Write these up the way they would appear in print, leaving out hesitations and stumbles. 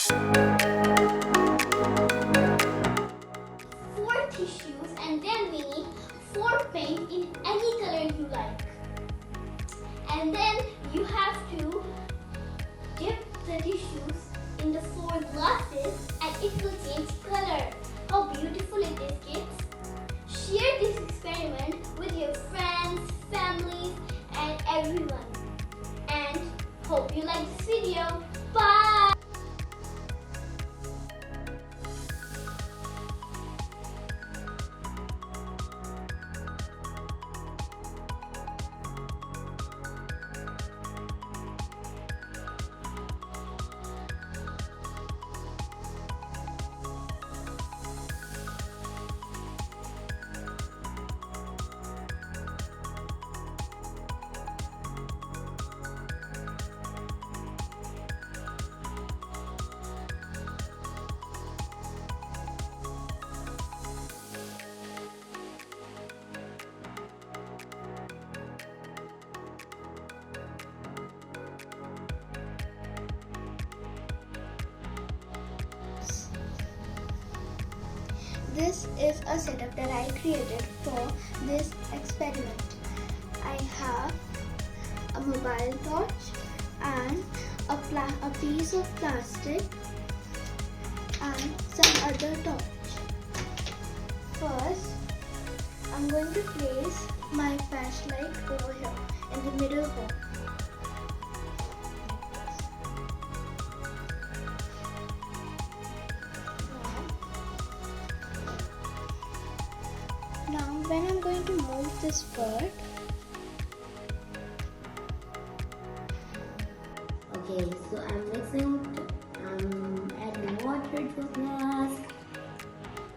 Four tissues, and then we need 4 paint in any color you like. And then you have to dip the tissues in the 4 glasses and it will change color. How beautiful it is, kids. Share this experiment with your friends, families, and everyone. And hope you like this video. Bye! This is a setup that I created for this experiment. I have a mobile torch and a piece of plastic and some other torch. First, I'm going to place my flashlight over here in the middle hole. Now when I'm going to move this bird, okay, so I'm adding water to a glass,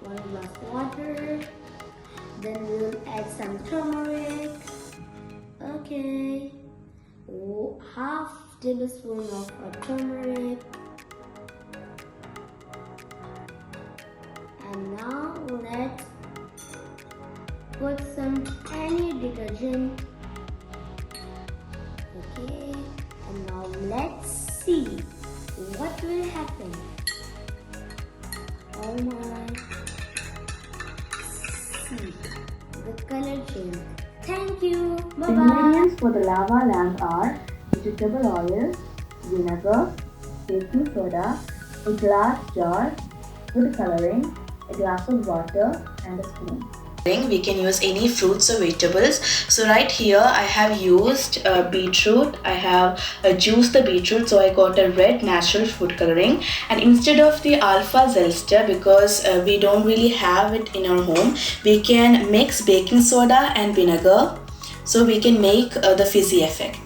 1 glass water, then we'll add some turmeric, okay, half tablespoon of turmeric, and now let's put some any detergent. Okay, and now let's see what will happen. Oh my, see the color change. Thank you. Bye bye. Ingredients for the lava lamp are vegetable oil, vinegar, baking soda, a glass jar, food coloring, a glass of water, and a spoon. We can use any fruits or vegetables. So right here I have used beetroot. I have juiced the beetroot, so I got a red natural food coloring, and instead of the alpha zester, because we don't really have it in our home, we can mix baking soda and vinegar so we can make the fizzy effect.